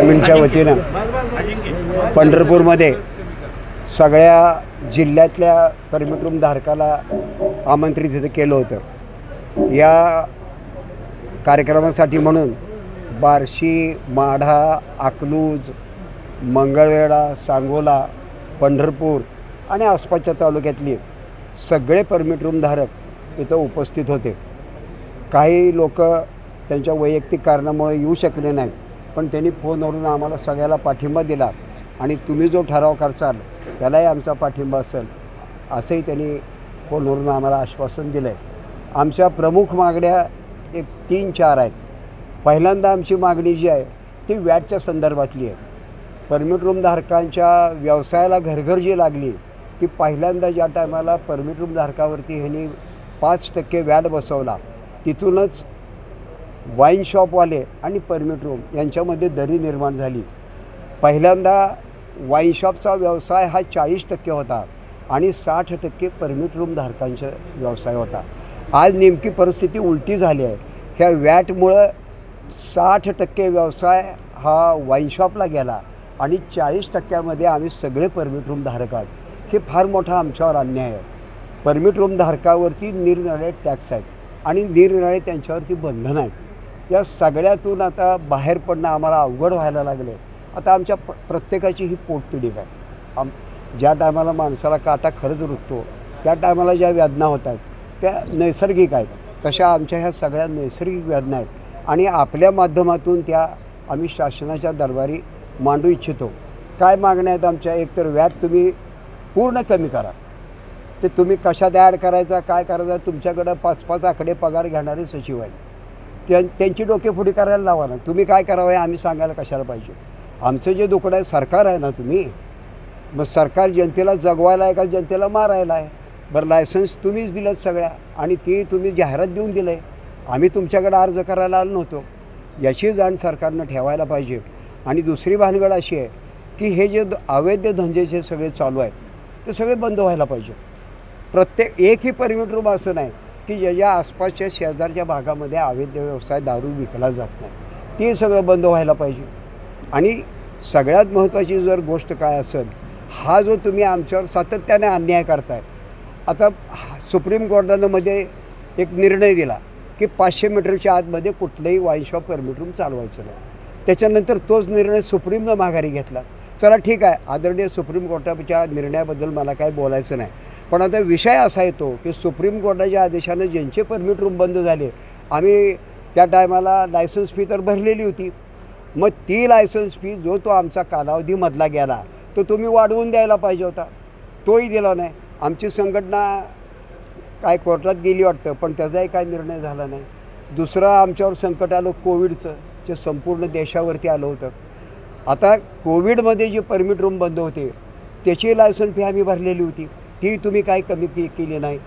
ग्रामीणच्या वतीनं पंढरपूरमध्ये सगळ्या जिल्ह्यातल्या परमिट रूम धारकाला आमंत्रित इथं केलं होतं। या कार्यक्रमासाठी म्हणून बार्शी, माढा, अकलूज, मंगळवेढा, सांगोला, पंढरपूर आणि आसपासच्या तालुक्यातले सगळे परमिट रूम धारक इथं उपस्थित होते। काही लोक त्यांच्या वैयक्तिक कारणामुळे येऊ शकले नाहीत, पण त्यांनी फोनवरून आम्हाला सगळ्याला पाठिंबा दिला आणि तुम्ही जो ठराव करचाल त्यालाही आमचा पाठिंबा असेल असंही त्यांनी फोनवरून आम्हाला आश्वासन दिलं आहे। आमच्या प्रमुख मागण्या एक 3-4 आहेत। पहिल्यांदा आमची मागणी जी आहे ती व्याटच्या संदर्भातली आहे। परमिट रूम धारकांच्या व्यवसायाला घरघर जी लागली ती पहिल्यांदा ज्या टायमाला परमिट रूम धारकावरती ह्यांनी 5% व्याट बसवला, तिथूनच वाईन शॉपवाले आणि परमिट रूम यांच्यामध्ये दरी निर्माण झाली। पहिल्यांदा वाईन शॉपचा व्यवसाय हा 40% होता आणि 60% परमिट रूम धारकांचा व्यवसाय होता। आज नेमकी परिस्थिती उलटी झाली आहे। ह्या व्याटमुळं 60% व्यवसाय हा वाईन शॉपला गेला आणि 40%मध्ये आम्ही सगळे परमिट रूम धारक आहोत। हे फार मोठा आमच्यावर अन्याय आहे। परमिट रूम धारकावरती निरनिराळे टॅक्स आहेत आणि निरनिराळे त्यांच्यावरती बंधन आहेत। या सगळ्यातून आता बाहेर पडणं आम्हाला अवघड व्हायला लागले। आता आमच्या प्रत्येकाची ही पोटतिडीक आहे। ज्या टायमाला माणसाला काटा खरंच रुततो त्या टायमाला ज्या वेदना होत आहेत त्या नैसर्गिक आहेत, तशा आमच्या ह्या सगळ्या नैसर्गिक वेदना आहेत आणि आपल्या माध्यमातून त्या आम्ही शासनाच्या दरबारी मांडू इच्छितो। काय मागण्या आहेत आमच्या? एकतर व्याट तुम्ही पूर्ण कमी करा। ते तुम्ही कशात ॲड करायचा, काय करायचं, तुमच्याकडं 5-5 आकडे पगार घेणारे सचिव आहेत, त्यांची डोकेफोडी करायला लावा ना। तुम्ही काय करावं हे आम्ही सांगायला कशाला पाहिजे? आमचं जे दुकडं आहे सरकार आहे ना, तुम्ही मग सरकार जनतेला जगवायला आहे का जनतेला मारायला आहे? बरं, लायसन्स तुम्हीच दिलं सगळ्या आणि ती तुम्ही जाहिरात देऊन दिलं आहे। आम्ही तुमच्याकडे अर्ज करायला आलो नव्हतो, याची जाण सरकारनं ठेवायला पाहिजे। आणि दुसरी भानगड अशी आहे की हे जे अवैध धंदे जे सगळे चालू आहेत ते सगळे बंद व्हायला पाहिजे। प्रत्येक एकही परमिट रूम असं नाही की ज्याच्या आसपासच्या शेजारच्या भागामध्ये अवैध व्यवसाय दारू विकला जात नाही, ते सगळं बंद व्हायला पाहिजे। आणि सगळ्यात महत्त्वाची जर गोष्ट काय असेल, हा जो तुम्ही आमच्यावर सातत्याने अन्याय करताय, आता सुप्रीम कोर्टानं मध्ये एक निर्णय दिला की 500 मीटरच्या आतमध्ये कुठलंही वाईन शॉप परमिट रूम चालवायचं नाही। त्याच्यानंतर तोच निर्णय सुप्रीमनं माघारी घेतला। चला ठीक आहे, आदरणीय सुप्रीम कोर्टाच्या निर्णयाबद्दल मला काय बोलायचं नाही, पण आता विषय असा येतो की सुप्रीम कोर्टाच्या आदेशानं ज्यांचे परमिट रूम बंद झाले, आम्ही त्या टायमाला लायसन्स फी तर भरलेली होती, मग ती लायसन्स फी जो तो आमचा कालावधीमधला गेला तो तुम्ही वाढवून द्यायला पाहिजे होता, तोही दिला नाही। आमची संघटना काय कोर्टात गेली वाटतं, पण त्याचाही काय निर्णय झाला नाही। दुसरं आमच्यावर संकट आलं कोविडचं, जे संपूर्ण देशावरती आलं होतं। आता कोविडमध्ये जे परमिट रूम बंद होते त्याची लायसन्स फी आम्ही भरलेली होती, ती तुम्ही काय कमी केली नाही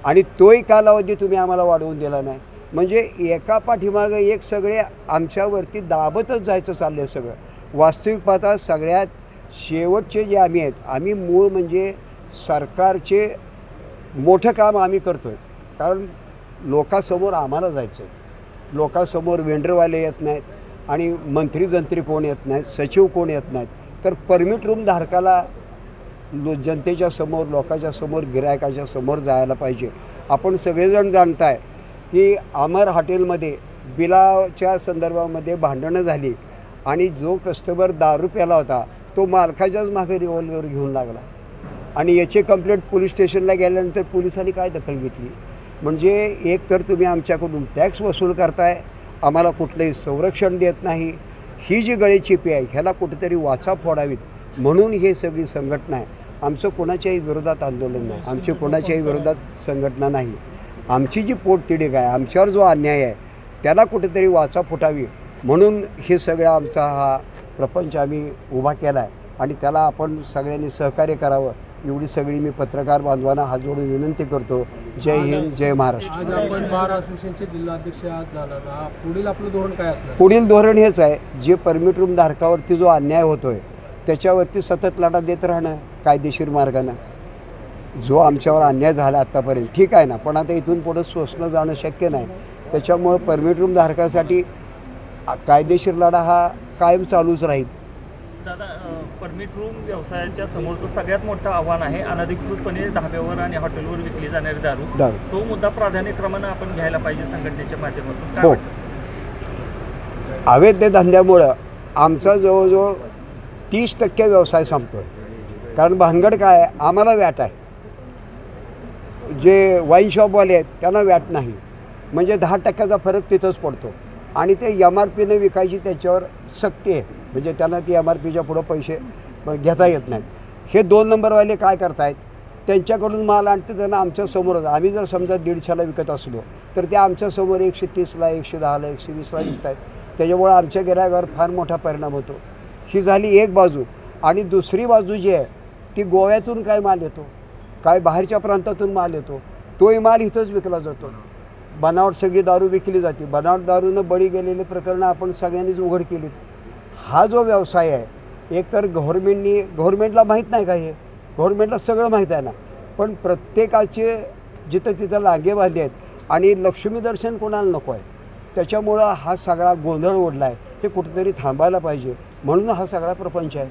आणि तोही कालावधी तुम्ही आम्हाला वाढवून दिला नाही। म्हणजे एका पाठीमागं एक सगळे आमच्यावरती दाबतच जायचं चाललं आहे सगळं। वास्तविक पाहता सगळ्यात शेवटचे जे आम्ही आहेत, आम्ही मूळ म्हणजे सरकारचे मोठं काम आम्ही करतो आहे, कारण लोकांसमोर आम्हाला जायचं आहे। लोकांसमोर वेंडरवाले येत नाहीत आणि मंत्री कोण येत नाहीत, सचिव कोण येत नाहीत, तर परमिट रूम धारकाला जनतेच्या समोर, लोकांच्या समोर, गिरायकाच्या समोर जायला पाहिजे। आपण सगळेजण जाणताय की अमर हॉटेलमध्ये बिलाच्या संदर्भामध्ये भांडणं झाली आणि जो कस्टमर दारू प्याला होता तो मालकाच्याच मागे रिव्हॉल्वर घेऊन लागला आणि याची कंप्लेंट पोलीस स्टेशनला गेल्यानंतर पोलिसांनी काय दखल घेतली? म्हणजे एक तर तुम्ही आमच्याकडून टॅक्स वसूल करताय, आम्हाला कुठलंही संरक्षण देत नाही। ही जी गळेचिपी आहे ह्याला कुठेतरी वाचा फोडावीत म्हणून हे सगळी संघटना आहे। आमचं कोणाच्याही विरोधात आंदोलन नाही, आमची कोणाच्याही विरोधात संघटना नाही। आमची जी पोटतिडीक आहे, आमच्यावर जो अन्याय आहे त्याला कुठेतरी वाचा फुटावी म्हणून हे सगळं आमचा हा प्रपंच आम्ही उभा केला आहे आणि त्याला आपण सगळ्यांनी सहकार्य करावं एवढी सगळी मी पत्रकार बांधवांना हात जोडून विनंती करतो। जय हिंद, जय महाराष्ट्र। आज आपण बार असोसिएशनचे जिल्हाध्यक्ष आज झाला, पुढील आपलं धोरण काय असणार? पुढील धोरण हेच आहे, जे परमिट रूम धारकावरती जो अन्याय होतोय त्याच्यावरती सतत लढा देत राहणं कायदेशीर मार्गानं। जो आमच्यावर अन्याय झाला आत्तापर्यंत ठीक आहे ना, पण आता इथून पुढं सोसणं जाणं शक्य नाही। त्याच्यामुळं परमिट रूम धारकासाठी कायदेशीर लढा हा कायम चालूच राहील. दादा, परमिट रूम व्यवसायाच्या समोरचं सगळ्यात मोठं आव्हान आहे अनधिकृतपणे धाब्यावर आणि हॉटेलवर विकली जाणारी दारू. तो मुद्दा प्राधान्यक्रमानं आपण घ्यायला पाहिजे संघटनेच्या माध्यमातून. काय हो, वाटतं? अवैध धंद्यामुळं आमचा जवळजवळ 30% व्यवसाय संपतो आहे. कारण भानगड काय आहे, आम्हाला व्याट आहे, जे वाईन शॉपवाले आहेत त्यांना व्याट नाही, म्हणजे 10% फरक तिथंच पडतो. आणि ते MRPने विकायची त्याच्यावर सक्ती आहे, म्हणजे त्यांना ती MRPच्या पुढं पैसे घेता येत नाहीत. हे 2 नंबरवाले काय करतायत, त्यांच्याकडून माल आणते त्यांना आमच्यासमोरच. आम्ही जर समजा 150ला विकत असलो तर ते आमच्यासमोर 130ला 110ला 120ला विकत आहेत. त्याच्यामुळं आमच्या गिऱ्हाईकावर फार मोठा परिणाम होतो. ही झाली एक बाजू. आणि दुसरी बाजू जी आहे ती गोव्यातून काय माल येतो, काय बाहेरच्या प्रांतातून माल येतो, तोही माल इथंच विकला जातो. बनावट सगळी दारू विकली जाते. बनावट दारूनं बळी गेलेले प्रकरणं आपण सगळ्यांनीच उघड केली. हा जो व्यवसाय आहे, एकतर गव्हर्नमेंटला माहीत नाही का, हे गव्हर्नमेंटला सगळं माहीत आहे ना, पण प्रत्येकाचे जिथं तिथं लागे बांधे आहेत आणि लक्ष्मीदर्शन कोणाला नको आहे. त्याच्यामुळं हा सगळा गोंधळ ओढला आहे. हे कुठेतरी थांबायला पाहिजे, म्हणून हा सगळा प्रपंच आहे.